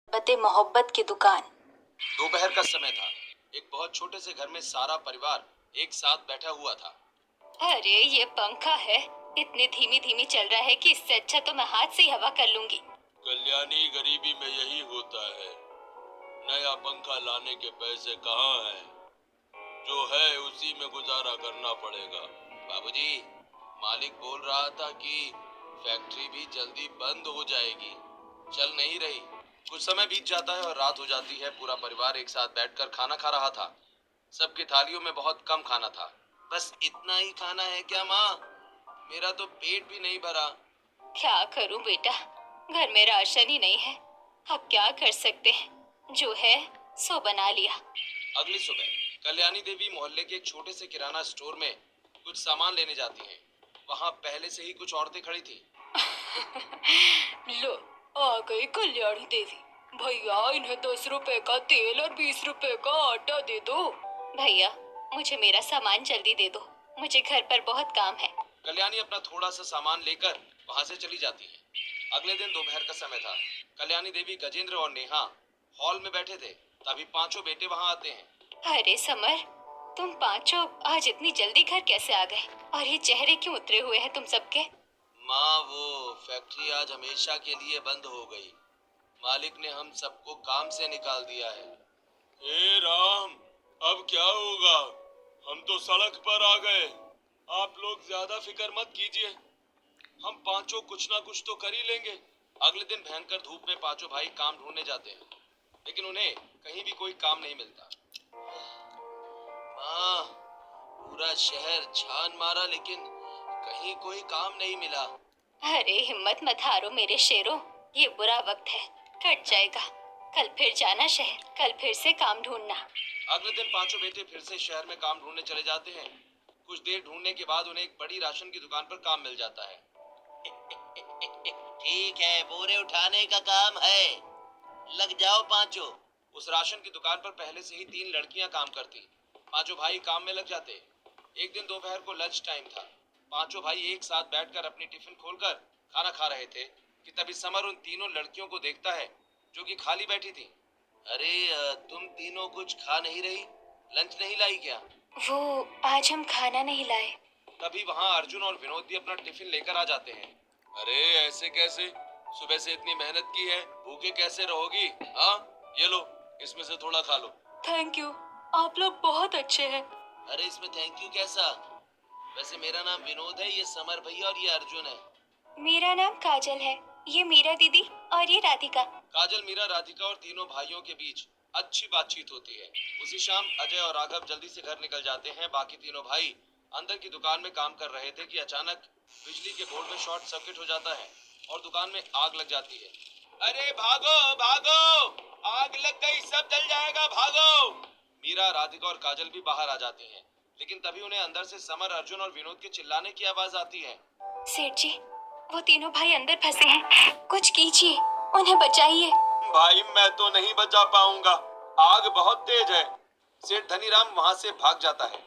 बते मोहब्बत की दुकान। दोपहर का समय था। एक बहुत छोटे से घर में सारा परिवार एक साथ बैठा हुआ था। अरे ये पंखा है, इतनी धीमी धीमी चल रहा है कि इससे अच्छा तो मैं हाथ से ही हवा कर लूंगी। कल्याणी, गरीबी में यही होता है। नया पंखा लाने के पैसे कहाँ हैं? जो है उसी में गुजारा करना पड़ेगा। बाबूजी, मालिक बोल रहा था कि फैक्ट्री भी जल्दी बंद हो जाएगी, चल नहीं रही। कुछ समय बीत जाता है और रात हो जाती है। पूरा परिवार एक साथ बैठकर खाना खा रहा था। सबकी थालियों में बहुत कम खाना था। बस इतना ही खाना है क्या माँ? मेरा तो पेट भी नहीं भरा। क्या करूं बेटा, घर में राशन ही नहीं है। अब क्या कर सकते हैं, जो है सो बना लिया। अगली सुबह कल्याणी देवी मोहल्ले के एक छोटे से किराना स्टोर में कुछ सामान लेने जाती हैं। वहाँ पहले से ही कुछ औरतें खड़ी थी। लो, आ गई कल्याणी देवी। भैया इन्हें 10 रुपए का तेल और 20 रुपए का आटा दे दो। भैया मुझे मेरा सामान जल्दी दे दो, मुझे घर पर बहुत काम है। कल्याणी अपना थोड़ा सा सामान लेकर वहाँ से चली जाती है। अगले दिन दोपहर का समय था। कल्याणी देवी, गजेंद्र और नेहा हॉल में बैठे थे। तभी पांचों बेटे वहाँ आते हैं। अरे समर, तुम पांचों आज इतनी जल्दी घर कैसे आ गए? और ये चेहरे क्यों उतरे हुए हैं तुम सबके? माँ, वो फैक्ट्री आज हमेशा के लिए बंद हो गई। मालिक ने हम सबको काम से निकाल दिया है। हे राम, अब क्या होगा? हम तो सड़क पर आ गए। आप लोग ज्यादा फिक्र मत कीजिए, हम पांचों कुछ ना कुछ तो कर ही लेंगे। अगले दिन भयंकर धूप में पांचों भाई काम ढूंढने जाते हैं, लेकिन उन्हें कहीं भी कोई काम नहीं मिलता। माँ, पूरा शहर छान मारा लेकिन कहीं कोई काम नहीं मिला। अरे हिम्मत मत हारो मेरे शेरों, ये बुरा वक्त है, कट जाएगा। कल फिर जाना शहर, कल फिर से काम ढूंढना। अगले दिन पांचों बेटे फिर से शहर में काम ढूंढने चले जाते हैं। कुछ देर ढूंढने के बाद उन्हें एक बड़ी राशन की दुकान पर काम मिल जाता है। ठीक है, बोरे उठाने का काम है, लग जाओ पांचों। उस राशन की दुकान पर पहले से ही 3 लड़कियां काम करती। पांचों भाई काम में लग जाते। एक दिन दोपहर को लंच टाइम था। पांचों भाई एक साथ बैठकर अपनी टिफिन खोलकर खाना खा रहे थे कि तभी समर उन तीनों लड़कियों को देखता है जो कि खाली बैठी थी। अरे, तुम तीनों कुछ खा नहीं रही? लंच नहीं लाई क्या? वो आज हम खाना नहीं लाए। तभी वहाँ अर्जुन और विनोद भी अपना टिफिन लेकर आ जाते हैं। अरे ऐसे कैसे? सुबह से इतनी मेहनत की है, भूखे कैसे रहोगी? हाँ, ये लो, इसमें से थोड़ा खा लो। थैंक यू, आप लोग बहुत अच्छे हैं। अरे इसमें थैंक यू कैसा? वैसे मेरा नाम विनोद है, ये समर भैया और ये अर्जुन है। मेरा नाम काजल है, ये मीरा दीदी और ये राधिका। काजल, मीरा, राधिका और तीनों भाइयों के बीच अच्छी बातचीत होती है। उसी शाम अजय और राघव जल्दी से घर निकल जाते हैं। बाकी तीनों भाई अंदर की दुकान में काम कर रहे थे कि अचानक बिजली के बोर्ड में शॉर्ट सर्किट हो जाता है और दुकान में आग लग जाती है। अरे भागो भागो, आग लग गई, सब जल जाएगा, भागो। मीरा, राधिका और काजल भी बाहर आ जाती हैं, लेकिन तभी उन्हें अंदर से समर, अर्जुन और विनोद के चिल्लाने की आवाज आती है। सेठ जी, वो तीनों भाई अंदर फंसे हैं, कुछ कीजिए, उन्हें बचाइए। भाई मैं तो नहीं बचा पाऊंगा, आग बहुत तेज है। सेठ धनीराम वहां से भाग जाता है।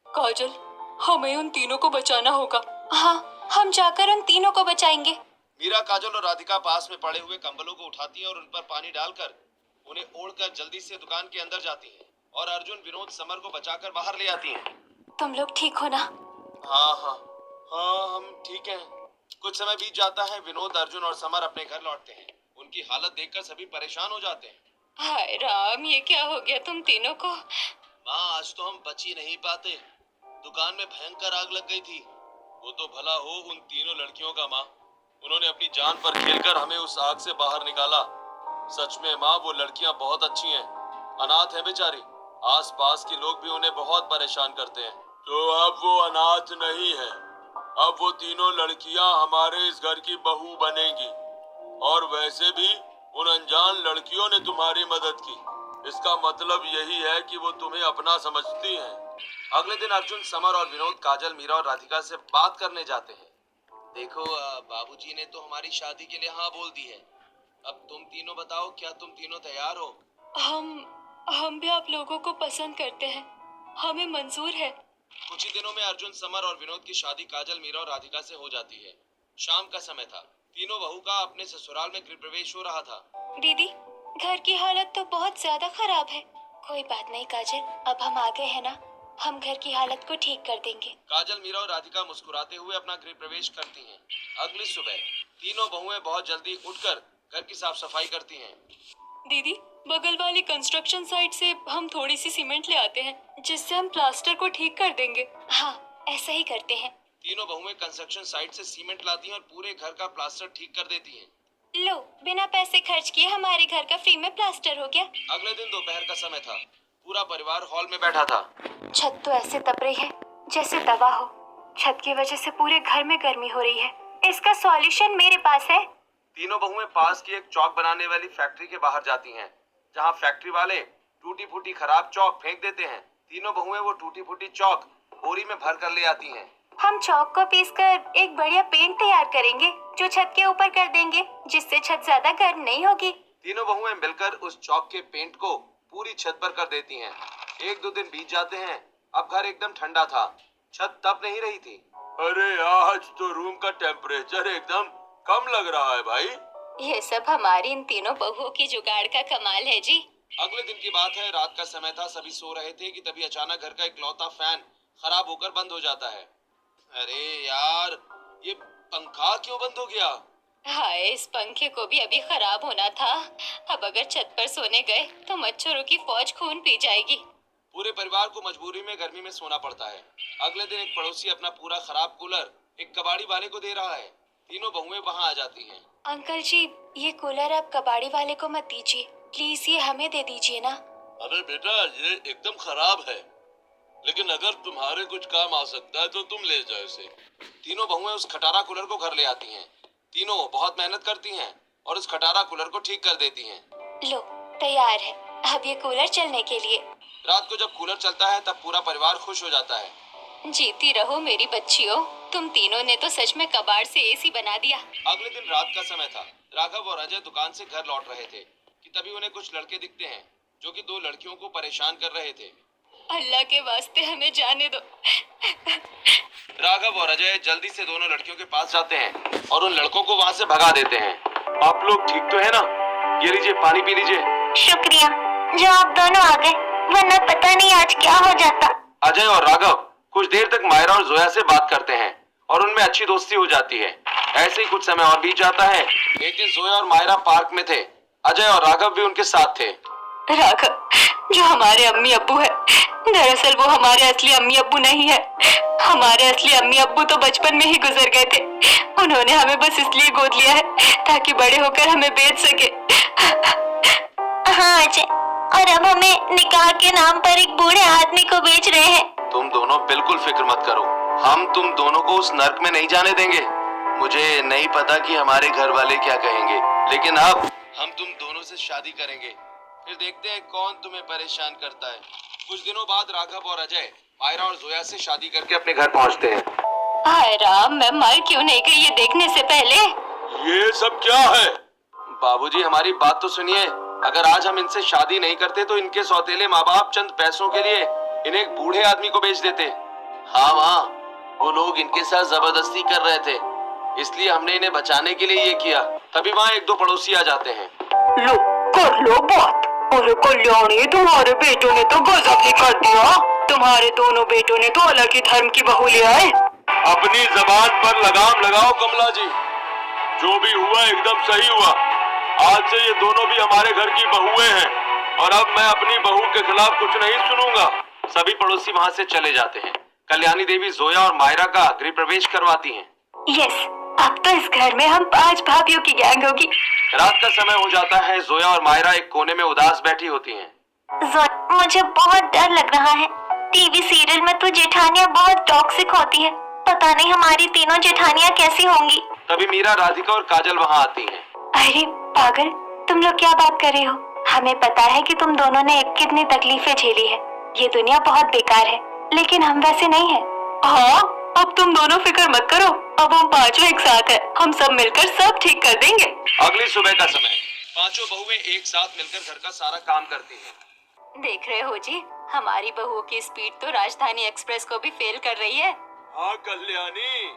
काजल, हमें उन तीनों को बचाना होगा। हाँ, हम जाकर उन तीनों को बचाएंगे। मीरा, काजल और राधिका पास में पड़े हुए कंबलों को उठाती हैं और उन पर पानी डालकर उन्हें ओढ़कर जल्दी से दुकान के अंदर जाती हैं और अर्जुन, विनोद, समर को बचाकर बाहर ले आती हैं। तुम लोग ठीक हो ना? हाँ हाँ हाँ, हम ठीक हैं। कुछ समय बीत जाता है। विनोद, अर्जुन और समर अपने घर लौटते हैं। उनकी हालत देखकर सभी परेशान हो जाते हैं। हाय राम, ये क्या हो गया तुम तीनों को? माँ, आज तो हम बच ही नहीं पाते। दुकान में भयंकर आग लग गई थी। वो तो भला हो उन तीनों लड़कियों का माँ, उन्होंने अपनी जान पर खेलकर हमें उस आग से बाहर निकाला। सच में माँ, वो लड़कियाँ बहुत अच्छी हैं। अनाथ हैं बेचारी। आसपास के लोग भी उन्हें बहुत परेशान करते हैं। तो अब वो अनाथ नहीं है, अब वो तीनों लड़कियाँ हमारे इस घर की बहू बनेंगी। और वैसे भी उन अनजान लड़कियों ने तुम्हारी मदद की, इसका मतलब यही है कि वो तुम्हें अपना समझती हैं। अगले दिन अर्जुन, समर और विनोद काजल, मीरा और राधिका से बात करने जाते हैं। देखो, बाबूजी ने तो हमारी शादी के लिए हाँ बोल दी है। अब तुम तीनों बताओ, क्या तुम तीनों तैयार हो? हम भी आप लोगों को पसंद करते हैं, हमें मंजूर है। कुछ ही दिनों में अर्जुन, समर और विनोद की शादी काजल, मीरा और राधिका से हो जाती है। शाम का समय था। तीनों बहू का अपने ससुराल में गृह प्रवेश हो रहा था। दीदी, घर की हालत तो बहुत ज्यादा खराब है। कोई बात नहीं काजल, अब हम आ गए हैं ना, हम घर की हालत को ठीक कर देंगे। काजल, मीरा और राधिका मुस्कुराते हुए अपना गृह प्रवेश करती हैं। अगली सुबह तीनों बहुएं बहुत जल्दी उठकर घर की साफ सफाई करती हैं। दीदी, बगल वाली कंस्ट्रक्शन साइट से हम थोड़ी सी सीमेंट ले आते हैं, जिससे हम प्लास्टर को ठीक कर देंगे। हाँ, ऐसा ही करते हैं। तीनों बहुएं कंस्ट्रक्शन साइट से सीमेंट लाती हैं और पूरे घर का प्लास्टर ठीक कर देती हैं। लो, बिना पैसे खर्च किए हमारे घर का फ्री में प्लास्टर हो गया। अगले दिन दोपहर का समय था। पूरा परिवार हॉल में बैठा था। छत तो ऐसे तप रही है जैसे तवा हो। छत की वजह से पूरे घर में गर्मी हो रही है। इसका सॉल्यूशन मेरे पास है। तीनों बहुएं पास की एक चौक बनाने वाली फैक्ट्री के बाहर जाती हैं, जहां फैक्ट्री वाले टूटी फूटी खराब चौक फेंक देते हैं। तीनों बहुएं वो टूटी फूटी चौक बोरी में भर कर ले आती हैं। हम चौक को पीसकर एक बढ़िया पेंट तैयार करेंगे, जो छत के ऊपर कर देंगे, जिससे छत ज्यादा गर्म नहीं होगी। तीनों बहुएं मिलकर उस चौक के पेंट को पूरी छत पर कर देती हैं। एक दो दिन बीत जाते हैं। अब घर एकदम ठंडा था, छत तप नहीं रही थी। अरे आज तो रूम का टेम्परेचर एकदम कम लग रहा है भाई। ये सब हमारी इन तीनों बहुओं की जुगाड़ का कमाल है जी। अगले दिन की बात है, रात का समय था। सभी सो रहे थे कि तभी अचानक घर का इकलौता फैन खराब होकर बंद हो जाता है। अरे यार, ये पंखा क्यों बंद हो गया? हाय, इस पंखे को भी अभी खराब होना था। अब अगर छत पर सोने गए तो मच्छरों की फौज खून पी जाएगी। पूरे परिवार को मजबूरी में गर्मी में सोना पड़ता है। अगले दिन एक पड़ोसी अपना पूरा खराब कूलर एक कबाड़ी वाले को दे रहा है। तीनों बहुएं वहां आ जाती हैं। अंकल जी, ये कूलर आप कबाड़ी वाले को मत दीजिए, प्लीज ये हमें दे दीजिए ना। अरे बेटा, ये एकदम खराब है, लेकिन अगर तुम्हारे कुछ काम आ सकता है तो तुम ले जाओ इसे। तीनों बहुएं उस खटारा कूलर को घर ले आती हैं। तीनों बहुत मेहनत करती हैं और उस खटारा कूलर को ठीक कर देती हैं। लो, तैयार है अब ये कूलर चलने के लिए। रात को जब कूलर चलता है तब पूरा परिवार खुश हो जाता है। जीती रहो मेरी बच्चियों, तुम तीनों ने तो सच में कबाड़ से एसी बना दिया। अगले दिन रात का समय था। राघव और अजय दुकान से घर लौट रहे थे कि तभी उन्हें कुछ लड़के दिखते हैं, जो कि दो लड़कियों को परेशान कर रहे थे। अल्लाह के वास्ते हमें जाने दो। राघव और अजय जल्दी से दोनों लड़कियों के पास जाते हैं और उन लड़कों को वहाँ से भगा देते हैं। आप लोग ठीक तो है ना? ये लीजिए, पानी पी लीजिए। शुक्रिया जो आप दोनों आ गए, वरना पता नहीं आज क्या हो जाता। अजय और राघव कुछ देर तक मायरा और जोया से बात करते हैं और उनमें अच्छी दोस्ती हो जाती है। ऐसे ही कुछ समय और बीत जाता है। एक दिन जोया और मायरा पार्क में थे। अजय और राघव भी उनके साथ थे। राघव, जो हमारे अम्मी अब्बू है, दरअसल वो हमारे असली अम्मी अब्बू नहीं है। हमारे असली अम्मी अब्बू तो बचपन में ही गुजर गए थे। उन्होंने हमें बस इसलिए गोद लिया है ताकि बड़े होकर हमें बेच सके। हाँ अजय, और अब हमें निकाह के नाम पर एक बूढ़े आदमी को बेच रहे हैं। तुम दोनों बिल्कुल फिक्र मत करो, हम तुम दोनों को उस नर्क में नहीं जाने देंगे। मुझे नहीं पता कि हमारे घर वाले क्या कहेंगे, लेकिन अब हम तुम दोनों से शादी करेंगे। फिर देखते हैं कौन तुम्हें परेशान करता है। कुछ दिनों बाद राघव और अजय मायरा और जोया से शादी करके अपने घर पहुंचते हैं। हाय राम, मैं मर क्यों नहीं गई ये देखने से पहले। ये सब क्या है? बाबूजी, हमारी बात तो सुनिए। अगर आज हम इनसे शादी नहीं करते तो इनके सौतेले माँ बाप चंद पैसों के लिए इन्हें एक बूढ़े आदमी को बेच देते। हाँ माँ, वो लोग इनके साथ जबरदस्ती कर रहे थे, इसलिए हमने इन्हें बचाने के लिए ये किया। तभी वहाँ एक दो पड़ोसी आ जाते हैं। लो, कर लो बात। अरे कल्याणी, तुम्हारे बेटों ने तो गजब ही कर दिया। तुम्हारे दोनों बेटों ने तो अलग ही धर्म की बहू ले आए। अपनी जबान पर लगाम लगाओ कमला जी। जो भी हुआ एकदम सही हुआ। आज से ये दोनों भी हमारे घर की बहुएं हैं और अब मैं अपनी बहू के खिलाफ कुछ नहीं सुनूंगा। सभी पड़ोसी वहाँ से चले जाते हैं। कल्याणी देवी जोया और मायरा का गृह प्रवेश करवाती हैं। यस, अब तो इस घर में हम 5 भाभियों की गैंग होगी। रात का समय हो जाता है। जोया और मायरा एक कोने में उदास बैठी होती हैं। मुझे बहुत डर लग रहा है। टीवी सीरियल में तो जेठानियाँ बहुत टॉक्सिक होती है। पता नहीं हमारी तीनों जेठानियाँ कैसी होंगी। तभी मीरा, राधिका और काजल वहाँ आती हैं। अरे पागल, तुम लोग क्या बात कर रहे हो? हमें पता है कि तुम दोनों ने कितनी तकलीफें झेली है। ये दुनिया बहुत बेकार है, लेकिन हम वैसे नहीं है। हाँ, अब तुम दोनों फिक्र मत करो। अब हम पांचों एक साथ हैं। हम सब मिलकर सब ठीक कर देंगे। अगली सुबह का समय। पांचों बहुएं एक साथ मिलकर घर का सारा काम करती हैं। देख रहे हो जी, हमारी बहुओं की स्पीड तो राजधानी एक्सप्रेस को भी फेल कर रही है। हाँ कल्याणी।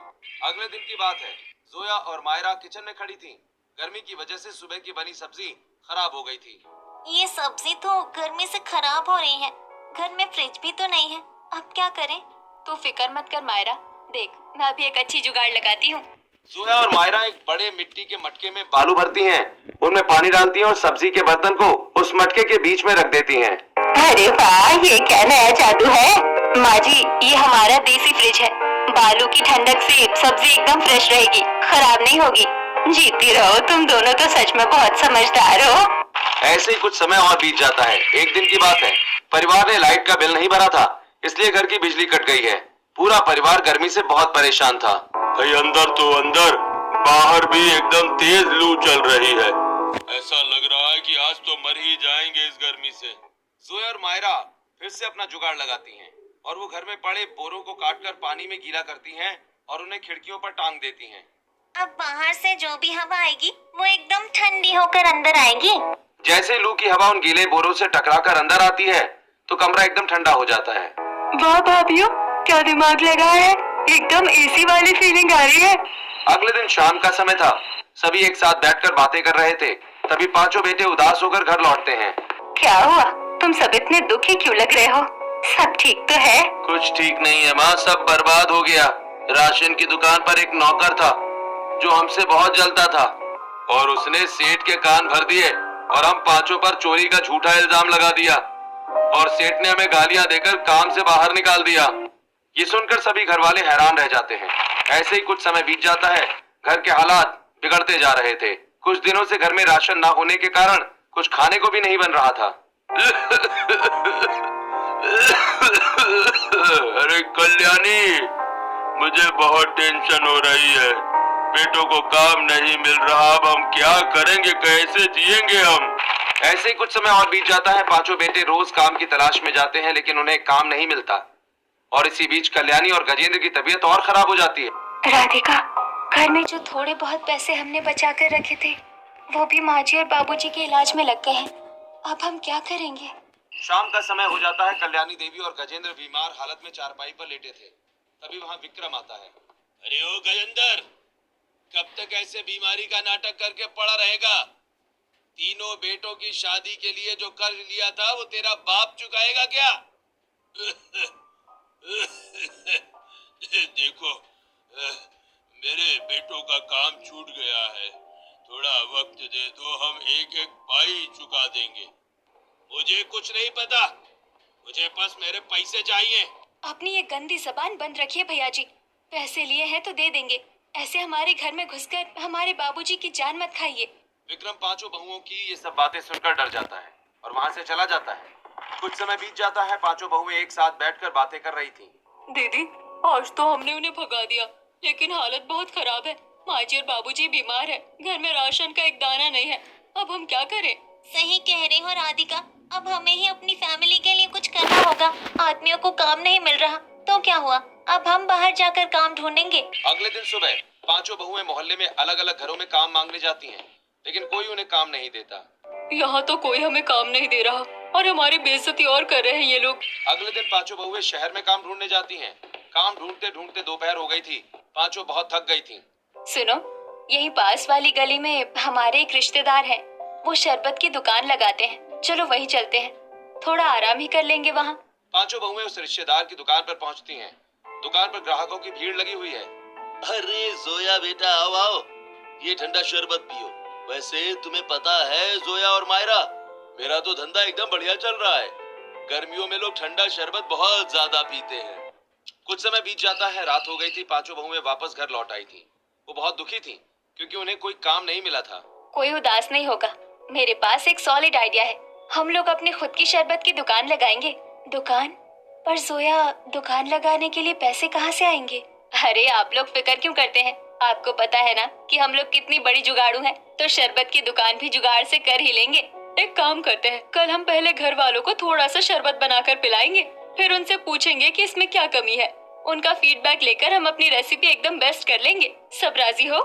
अगले दिन की बात है। जोया और मायरा किचन में खड़ी थी। गर्मी की वजह से सुबह की बनी सब्जी खराब हो गई थी। ये सब्जी तो गर्मी से खराब हो रही है। घर में फ्रिज भी तो नहीं है, अब क्या करें? तू फिक्र मत कर मायरा, देख मैं अभी एक अच्छी जुगाड़ लगाती हूँ। जोया और मायरा एक बड़े मिट्टी के मटके में बालू भरती हैं, उनमें पानी डालती हैं और सब्जी के बर्तन को उस मटके के बीच में रख देती हैं। अरे वाह, ये क्या नया जादू है? माँ जी, ये हमारा देसी फ्रिज है। बालू की ठंडक से सब्जी एकदम फ्रेश रहेगी, खराब नहीं होगी। जीती रहो, तुम दोनों तो सच में बहुत समझदार हो। ऐसे ही कुछ समय और बीत जाता है। एक दिन की बात है, परिवार ने लाइट का बिल नहीं भरा था, इसलिए घर की बिजली कट गई है। पूरा परिवार गर्मी से बहुत परेशान था। भाई अंदर तो अंदर, बाहर भी एकदम तेज लू चल रही है। ऐसा लग रहा है कि आज तो मर ही जाएंगे इस गर्मी से। जोया और मायरा फिर से अपना जुगाड़ लगाती हैं और वो घर में पड़े बोरों को काटकर पानी में गीला करती हैं और उन्हें खिड़कियों पर टांग देती हैं। अब बाहर से जो भी हवा आएगी वो एकदम ठंडी होकर अंदर आएगी। जैसे लू की हवा उन गीले बोरों से टकराकर अंदर आती है तो कमरा एकदम ठंडा हो जाता है। वाह भाभीओ, क्या दिमाग लगा है, एकदम एसी वाली फीलिंग आ रही है। अगले दिन शाम का समय था, सभी एक साथ बैठकर बातें कर रहे थे। तभी पांचों बेटे उदास होकर घर लौटते हैं। क्या हुआ, तुम सब इतने दुखी क्यों लग रहे हो? सब ठीक तो है? कुछ ठीक नहीं है माँ, सब बर्बाद हो गया। राशन की दुकान पर एक नौकर था जो हमसे बहुत जलता था और उसने सेठ के कान भर दिए और हम पांचों पर चोरी का झूठा इल्जाम लगा दिया और सेठ ने हमें गालियां देकर काम से बाहर निकाल दिया। ये सुनकर सभी घर वाले हैरान रह जाते हैं। ऐसे ही कुछ समय बीत जाता है। घर के हालात बिगड़ते जा रहे थे। कुछ दिनों से घर में राशन ना होने के कारण कुछ खाने को भी नहीं बन रहा था। अरे कल्याणी, मुझे बहुत टेंशन हो रही है। बेटों को काम नहीं मिल रहा, अब हम क्या करेंगे, कैसे जिएंगे हम? ऐसे ही कुछ समय और बीत जाता है। पांचों बेटे रोज काम की तलाश में जाते हैं लेकिन उन्हें काम नहीं मिलता और इसी बीच कल्याणी और गजेंद्र की तबीयत और खराब हो जाती है। राधिका, घर में जो थोड़े बहुत पैसे हमने बचा कर रखे थे वो भी माँ जी और बाबूजी के इलाज में लग गए हैं। अब हम क्या करेंगे? शाम का समय हो जाता है। कल्याणी देवी और गजेंद्र बीमार हालत में चारपाई पर लेटे थे। तभी वहां विक्रम आता है। अरे ओ गजेंद्र, कब तक ऐसे बीमारी का नाटक करके पड़ा रहेगा? तीनों बेटों की शादी के लिए जो कर्ज लिया था वो तेरा बाप चुकाएगा क्या? देखो, मेरे बेटों का काम छूट गया है, थोड़ा वक्त दे दो, हम एक एक पाई चुका देंगे। मुझे कुछ नहीं पता, मुझे बस मेरे पैसे चाहिए। अपनी ये गंदी जबान बंद रखिए भैया जी, पैसे लिए हैं तो दे देंगे, ऐसे हमारे घर में घुसकर हमारे बाबूजी की जान मत खाइए। विक्रम पांचों बहुओं की ये सब बातें सुनकर डर जाता है और वहां से चला जाता है। कुछ समय बीत जाता है। पांचों बहुएं एक साथ बैठकर बातें कर रही थी। दीदी, आज तो हमने उन्हें भगा दिया, लेकिन हालत बहुत खराब है। माँ जी और बाबूजी बीमार है, घर में राशन का एक दाना नहीं है, अब हम क्या करें? सही कह रहे हो राधिका, अब हमें ही अपनी फैमिली के लिए कुछ करना होगा। आदमियों को काम नहीं मिल रहा तो क्या हुआ, अब हम बाहर जाकर काम ढूंढेंगे। अगले दिन सुबह पांचों बहुएं मोहल्ले में अलग अलग घरों में काम मांगने जाती हैं, लेकिन कोई उन्हें काम नहीं देता। यहाँ तो कोई हमें काम नहीं दे रहा और हमारी बेइज्जती और कर रहे हैं ये लोग। अगले दिन पांचों बहुएं शहर में काम ढूंढने जाती हैं। काम ढूंढते ढूंढते दोपहर हो गई थी। पांचों बहुत थक गई थीं। सुनो, यही पास वाली गली में हमारे एक रिश्तेदार हैं, वो शरबत की दुकान लगाते हैं, चलो वहीं चलते हैं, थोड़ा आराम ही कर लेंगे वहाँ। पांचों बहुएं उस रिश्तेदार की दुकान पर पहुंचती हैं। दुकान पर ग्राहकों की भीड़ लगी हुई है। अरे जोया बेटा, आओ आओ, ये ठंडा शरबत पियो। वैसे तुम्हें पता है जोया और मायरा, मेरा तो धंधा एकदम बढ़िया चल रहा है। गर्मियों में लोग ठंडा शरबत बहुत ज्यादा पीते हैं। कुछ समय बीत जाता है। रात हो गई थी। पांचों बहुएं वापस घर लौट आई थी। वो बहुत दुखी थी क्योंकि उन्हें कोई काम नहीं मिला था। कोई उदास नहीं होगा, मेरे पास एक सॉलिड आइडिया है। हम लोग अपनी खुद की शरबत की दुकान लगाएंगे। दुकान? पर जोया, दुकान लगाने के लिए पैसे कहाँ से आएंगे? अरे आप लोग फिक्र क्यों करते हैं, आपको पता है ना कि हम लोग कितनी बड़ी जुगाड़ू हैं, तो शरबत की दुकान भी जुगाड़ से कर ही लेंगे। एक काम करते हैं, कल हम पहले घर वालों को थोड़ा सा शरबत बनाकर पिलाएंगे, फिर उनसे पूछेंगे कि इसमें क्या कमी है। उनका फीडबैक लेकर हम अपनी रेसिपी एकदम बेस्ट कर लेंगे। सब राजी हो?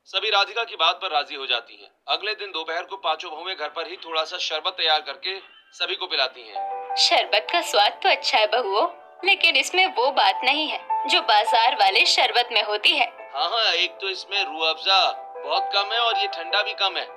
सभी राधिका की बात पर राजी हो जाती हैं। अगले दिन दोपहर को पांचों बहुएं घर पर ही थोड़ा सा शरबत तैयार करके सभी को पिलाती हैं। शरबत का स्वाद तो अच्छा है बहुओं, लेकिन इसमें वो बात नहीं है जो बाजार वाले शरबत में होती है। हाँ हाँ, एक तो इसमें रूह अफ़ज़ा बहुत कम है और ये ठंडा भी कम है।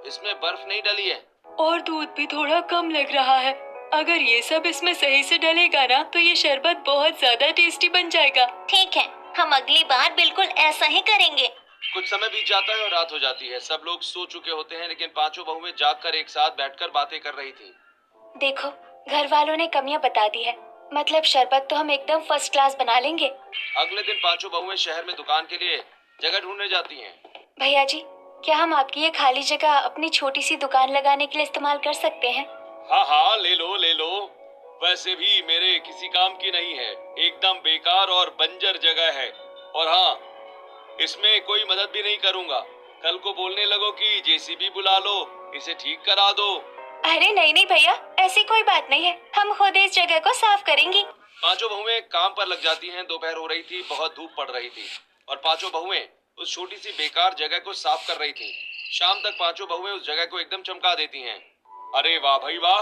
इसमें बर्फ नहीं डली है। और दूध भी थोड़ा कम लग रहा है। अगर ये सब इसमें सही से डलेगा ना तो ये शरबत बहुत ज्यादा टेस्टी बन जाएगा। ठीक है, हम अगली बार बिल्कुल ऐसा ही करेंगे। कुछ समय बीत जाता है और रात हो जाती है। सब लोग सो चुके होते हैं, लेकिन पांचों बहुएं जागकर एक साथ बैठकर बातें कर रही थी। देखो, घर वालों ने कमियां बता दी है, मतलब शरबत तो हम एकदम फर्स्ट क्लास बना लेंगे। अगले दिन पांचों बहुएं शहर में दुकान के लिए जगह ढूंढने जाती हैं। भैया जी, क्या हम आपकी ये खाली जगह अपनी छोटी सी दुकान लगाने के लिए इस्तेमाल कर सकते हैं? हाँ हाँ, ले लो ले लो। वैसे भी मेरे किसी काम की नहीं है, एकदम बेकार और बंजर जगह है। और हाँ, इसमें कोई मदद भी नहीं करूँगा। कल को बोलने लगो कि जेसीबी बुला लो, इसे ठीक करा दो। अरे नहीं नहीं भैया, ऐसी कोई बात नहीं है, हम खुद इस जगह को साफ करेंगी। पांचों बहुएं काम पर लग जाती हैं। दोपहर हो रही थी, बहुत धूप पड़ रही थी और पांचों बहुएं उस छोटी सी बेकार जगह को साफ कर रही थी। शाम तक पांचों बहुएं उस जगह को एकदम चमका देती हैं। अरे वाह भाई वाह,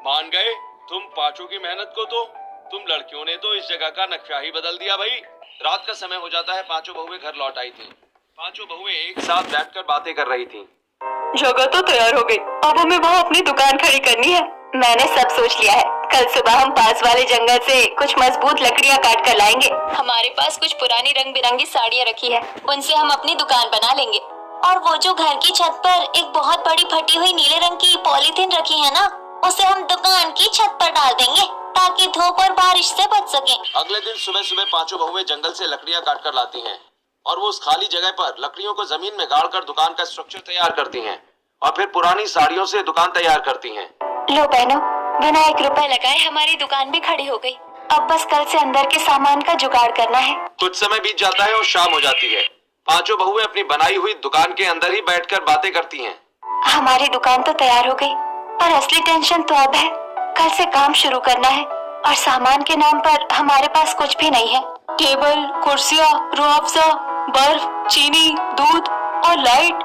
मान गए तुम पांचों की मेहनत को। तो तुम लड़कियों ने तो इस जगह का नक्शा ही बदल दिया भाई। रात का समय हो जाता है। पांचों बहुएं घर लौट आई थी। पांचों बहुएं एक साथ बैठकर बातें कर रही थी। जगह तो तैयार हो गई, अब हमें वहाँ अपनी दुकान खड़ी करनी है। मैंने सब सोच लिया है। कल सुबह हम पास वाले जंगल से कुछ मजबूत लकड़ियाँ काट कर लाएंगे। हमारे पास कुछ पुरानी रंग बिरंगी साड़ियाँ रखी है, उनसे हम अपनी दुकान बना लेंगे। और वो जो घर की छत पर एक बहुत बड़ी फटी हुई नीले रंग की पॉलीथीन रखी है ना, उसे हम दुकान की छत पर डाल देंगे ताकि धूप और बारिश से बच सके। अगले दिन सुबह सुबह पांचों बहुएं जंगल से लकड़ियां काट कर लाती हैं और वो उस खाली जगह पर लकड़ियों को जमीन में गाड़कर दुकान का स्ट्रक्चर तैयार करती हैं और फिर पुरानी साड़ियों से दुकान तैयार करती हैं। लो बहनों, बिना 1 रुपए लगाए हमारी दुकान भी खड़ी हो गई। अब बस कल से अंदर के सामान का जुगाड़ करना है। कुछ समय बीत जाता है और शाम हो जाती है। पांचों बहुएं अपनी बनाई हुई दुकान के अंदर ही बैठकर बातें करती हैं। हमारी दुकान तो तैयार हो गई, पर असली टेंशन तो अब है। कल से काम शुरू करना है और सामान के नाम पर हमारे पास कुछ भी नहीं है। टेबल, कुर्सियाँ, रूह अफ़ज़ा, बर्फ, चीनी, दूध और लाइट।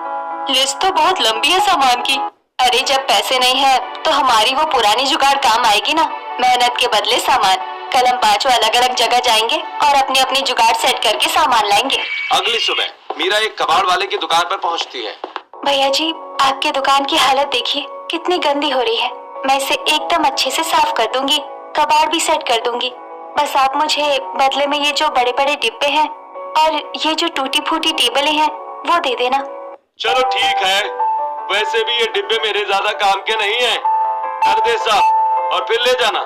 लिस्ट तो बहुत लंबी है सामान की। अरे जब पैसे नहीं है तो हमारी वो पुरानी जुगाड़ काम आएगी ना। मेहनत के बदले सामान। कल हम पांचों अलग अलग जगह जाएंगे और अपनी अपनी जुगाड़ सेट करके सामान लाएंगे। अगली सुबह मीरा एक कबाड़ वाले की दुकान पर पहुंचती है। भैया जी, आपके दुकान की हालत देखिए, कितनी गंदी हो रही है। मैं इसे एकदम अच्छे से साफ कर दूंगी, कबाड़ भी सेट कर दूंगी। बस आप मुझे बदले में ये जो बड़े बड़े डिब्बे हैं और ये जो टूटी फूटी टेबलें हैं वो दे देना। चलो ठीक है, वैसे भी ये डिब्बे मेरे ज्यादा काम के नहीं हैं। कर दे साहब और फिर ले जाना।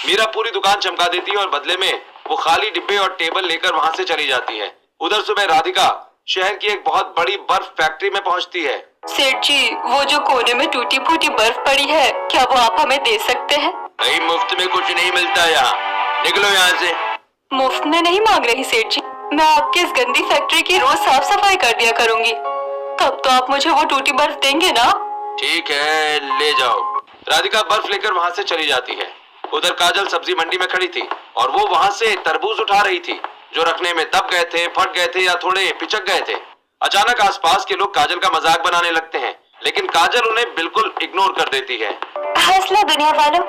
मीरा पूरी दुकान चमका देती है और बदले में वो खाली डिब्बे और टेबल लेकर वहाँ से चली जाती है। उधर सुबह राधिका शहर की एक बहुत बड़ी बर्फ फैक्ट्री में पहुँचती है। सेठ जी, वो जो कोने में टूटी फूटी बर्फ पड़ी है, क्या वो आप हमें दे सकते हैं? नहीं, मुफ्त में कुछ नहीं मिलता यहाँ, निकलो यहाँ से। मुफ्त में नहीं मांग रही सेठ जी, मैं आपकी इस गंदी फैक्ट्री की रोज साफ सफाई कर दिया करूंगी। तब तो आप मुझे वो टूटी बर्फ देंगे ना? ठीक है, ले जाओ। राधिका बर्फ लेकर वहाँ से चली जाती है। उधर काजल सब्जी मंडी में खड़ी थी और वो वहाँ से तरबूज उठा रही थी जो रखने में दब गए थे, फट गए थे या थोड़े पिचक गए थे। अचानक आसपास के लोग काजल का मजाक बनाने लगते हैं, लेकिन काजल उन्हें बिल्कुल इग्नोर कर देती है। हौसला दुनिया वालों,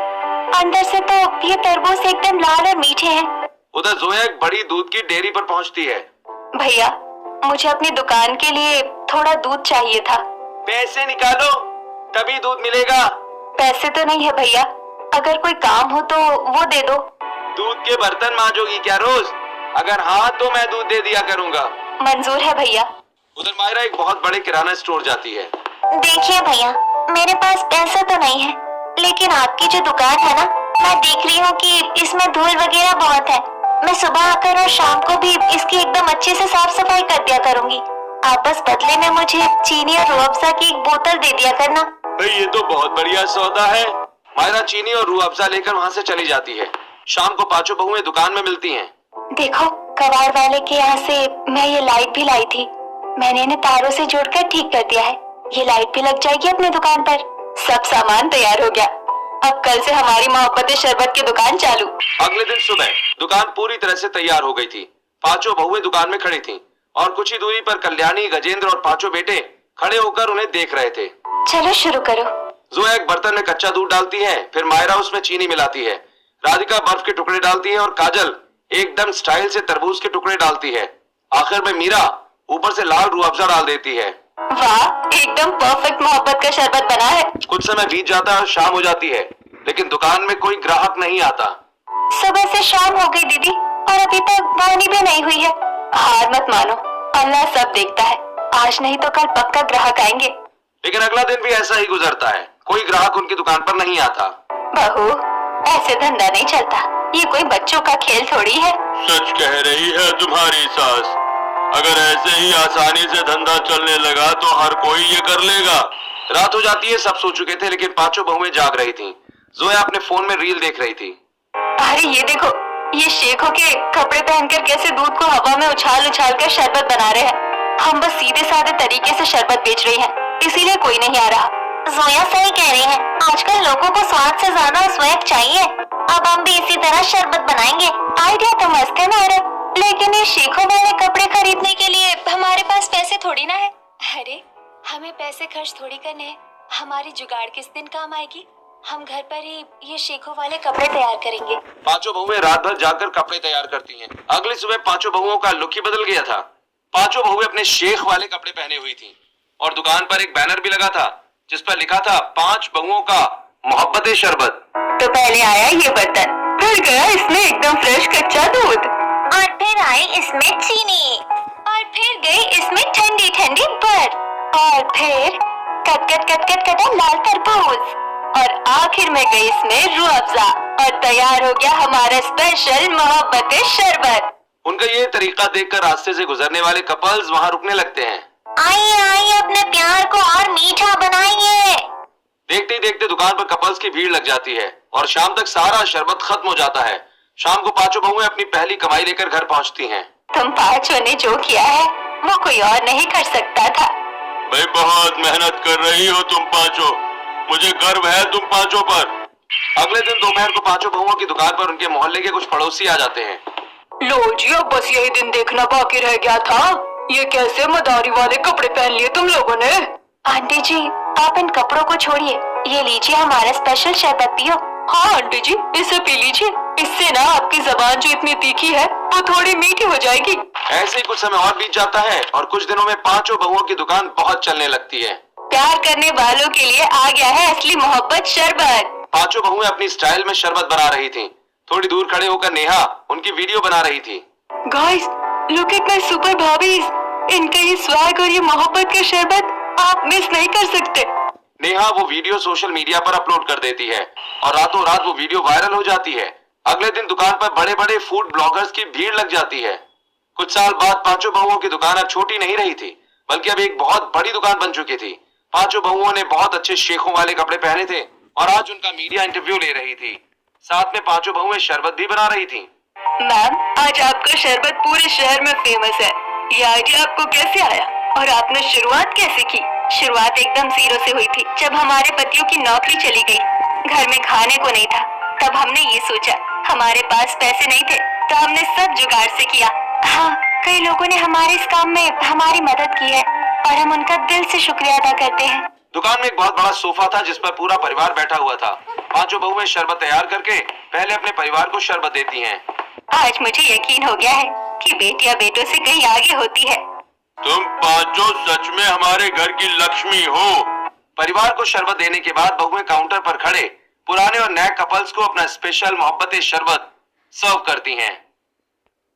अंदर से तो ये तरबूज एकदम लाल और मीठे हैं। उधर जोया एक बड़ी दूध की डेयरी पर पहुँचती है। भैया, मुझे अपनी दुकान के लिए थोड़ा दूध चाहिए था। पैसे निकालो तभी दूध मिलेगा। पैसे तो नहीं है भैया, अगर कोई काम हो तो वो दे दो। दूध के बर्तन मांजोगी क्या रोज? अगर हाँ तो मैं दूध दे दिया करूँगा। मंजूर है भैया। उधर मायरा एक बहुत बड़े किराना स्टोर जाती है। देखिए भैया, मेरे पास पैसा तो नहीं है, लेकिन आपकी जो दुकान है ना, मैं देख रही हूँ कि इसमें धूल वगैरह बहुत है। मैं सुबह आकर और शाम को भी इसकी एकदम अच्छे से साफ सफाई कर दिया करूँगी। आप बस बदले में मुझे चीनी और रूह अफ़ज़ा की एक बोतल दे दिया करना। ये तो बहुत बढ़िया सौदा है। मायरा चीनी और रूह अफ़ज़ा लेकर वहाँ से चली जाती है। शाम को पांचों बहुएं दुकान में मिलती हैं। देखो, कबाड़ वाले के यहाँ से मैं ये लाइट भी लाई थी। मैंने इन्हें तारों से जोड़कर ठीक कर दिया है। ये लाइट भी लग जाएगी अपनी दुकान पर। सब सामान तैयार हो गया। अब कल से हमारी मोहब्बत शरबत की दुकान चालू। अगले दिन सुबह दुकान पूरी तरह से तैयार हो गई थी। पांचों बहुएं दुकान में खड़ी थीं और कुछ ही दूरी पर कल्याणी, गजेंद्र और पांचों बेटे खड़े होकर उन्हें देख रहे थे। चलो शुरू करो। जोया एक बर्तन में कच्चा दूध डालती है, फिर मायरा उसमें चीनी मिलाती है, राधिका बर्फ के टुकड़े डालती है और काजल एकदम स्टाइल से तरबूज के टुकड़े डालती है। आखिर में मीरा ऊपर से लाल रूह अफ़ज़ा डाल देती है। वाह, एकदम परफेक्ट मोहब्बत का शरबत बना है। कुछ समय बीत जाता है और शाम हो जाती है, लेकिन दुकान में कोई ग्राहक नहीं आता। सुबह से शाम हो गई दीदी, और अभी तक वानी भी नहीं हुई है। हार मत मानो, अल्लाह सब देखता है। आज नहीं तो कल पक्का ग्राहक आएंगे। लेकिन अगला दिन भी ऐसा ही गुजरता है, कोई ग्राहक उनकी दुकान पर नहीं आता। बहू, ऐसे धंधा नहीं चलता, ये कोई बच्चों का खेल थोड़ी है। सच कह रही है तुम्हारी सास। अगर ऐसे ही आसानी से धंधा चलने लगा तो हर कोई ये कर लेगा। रात हो जाती है, सब सो चुके थे, लेकिन पांचों बहुएं जाग रही थीं। जोया अपने फोन में रील देख रही थी। अरे ये देखो, ये शेखों के कपड़े पहनकर कैसे दूध को हवा में उछाल उछाल कर शरबत बना रहे हैं। हम बस सीधे साधे तरीके से शरबत बेच रही हैं, इसीलिए कोई नहीं आ रहा। जोया सही कह रही है, आजकल लोगों को स्वाद से ज्यादा स्वैग चाहिए। अब हम भी इसी तरह शरबत बनाएंगे। आइडिया तो मस्त है मारा, लेकिन ये शेखों वाले कपड़े खरीदने के लिए हमारे पास पैसे थोड़ी ना है। अरे हमें पैसे खर्च थोड़ी करने हैं, हमारी जुगाड़ किस दिन काम आएगी। हम घर पर ही ये शेखों वाले कपड़े तैयार करेंगे। पांचों बहुएं रात भर जागकर कपड़े तैयार करती हैं। अगली सुबह पांचों बहुओं का लुक ही बदल गया था। पांचों बहुएं अपने शेख वाले कपड़े पहने हुई थीं और दुकान पर एक बैनर भी लगा था जिस पर लिखा था 5 बहुओं का मोहब्बते शरबत। तो पहले आया ये बर्तन, फिर गया इसमें एकदम फ्रेश कच्चा दूध, और फिर आई इसमें चीनी, और फिर गई इसमें ठंडी ठंडी बर्फ, और फिर कट कट कट कट कटा लाल तरबूज, और आखिर में गई इसमें रूह अफ़ज़ा, और तैयार हो गया हमारा स्पेशल मोहब्बते शरबत। उनका ये तरीका देखकर रास्ते से गुजरने वाले कपल्स वहाँ रुकने लगते हैं। आइए आइए, अपने प्यार को और मीठा बनाइए। देखते ही देखते दुकान पर कपल्स की भीड़ लग जाती है और शाम तक सारा शरबत खत्म हो जाता है। शाम को पांचों बहुएं अपनी पहली कमाई लेकर घर पहुंचती हैं। तुम पांचों ने जो किया है वो कोई और नहीं कर सकता था। भाई बहुत मेहनत कर रही हो तुम पांचों, मुझे गर्व है तुम पांचों पर। अगले दिन दोपहर को पांचों बहुओं की दुकान पर उनके मोहल्ले के कुछ पड़ोसी आ जाते हैं। लो जी, अब बस यही दिन देखना बाकी रह गया था। ये कैसे मदारी वाले कपड़े पहन लिए तुम लोगों ने। आंटी जी, आप इन कपड़ों को छोड़िए, ये लीजिए हमारा स्पेशल शरबत पियो। हाँ आंटी जी, इसे पी लीजिए, इससे ना आपकी जबान जो इतनी तीखी है वो थोड़ी मीठी हो जाएगी। ऐसे ही कुछ समय और बीत जाता है और कुछ दिनों में पांचों बहुओं की दुकान बहुत चलने लगती है। प्यार करने वालों के लिए आ गया है असली मोहब्बत शरबत। पांचों बहुएं अपनी स्टाइल में शरबत बना रही थीं। थोड़ी दूर खड़े होकर नेहा उनकी वीडियो बना रही थी। Guys, look at my super bhabhis, इनका ये स्वैग और ये मोहब्बत का शरबत आप मिस नहीं कर सकते। नेहा वो वीडियो सोशल मीडिया पर अपलोड कर देती है और रातों रात वो वीडियो वायरल हो जाती है। अगले दिन दुकान पर बड़े बड़े फूड ब्लॉगर्स की भीड़ लग जाती है। कुछ साल बाद पांचों बहुओं की दुकान अब छोटी नहीं रही थी, बल्कि अब एक बहुत बड़ी दुकान बन चुकी थी। पांचों बहुओं ने बहुत अच्छे शेखों वाले कपड़े पहने थे और आज उनका मीडिया इंटरव्यू ले रही थी। साथ में पांचों बहुएं शरबत भी बना रही थी। मैम, आज आपका शरबत पूरे शहर में फेमस है। ये आइडिया आपको कैसे आया और आपने शुरुआत कैसे की? शुरुआत एकदम जीरो से हुई थी, जब हमारे पतियों की नौकरी चली गई। घर में खाने को नहीं था, तब हमने ये सोचा। हमारे पास पैसे नहीं थे तो हमने सब जुगाड़ से किया। हाँ, कई लोगों ने हमारे इस काम में हमारी मदद की है और हम उनका दिल से शुक्रिया अदा करते हैं। दुकान में एक बहुत बड़ा सोफा था जिस पर पूरा परिवार बैठा हुआ था। पांचों बहुएं शरबत तैयार करके पहले अपने परिवार को शरबत देती हैं। आज मुझे यकीन हो गया है कि बेटियां बेटों से कहीं आगे होती है। तुम पांचों सच में हमारे घर की लक्ष्मी हो। परिवार को शरबत देने के बाद बहुएं काउंटर पर खड़े पुराने और नए कपल्स को अपना स्पेशल मोहब्बते शरबत सर्व करती हैं।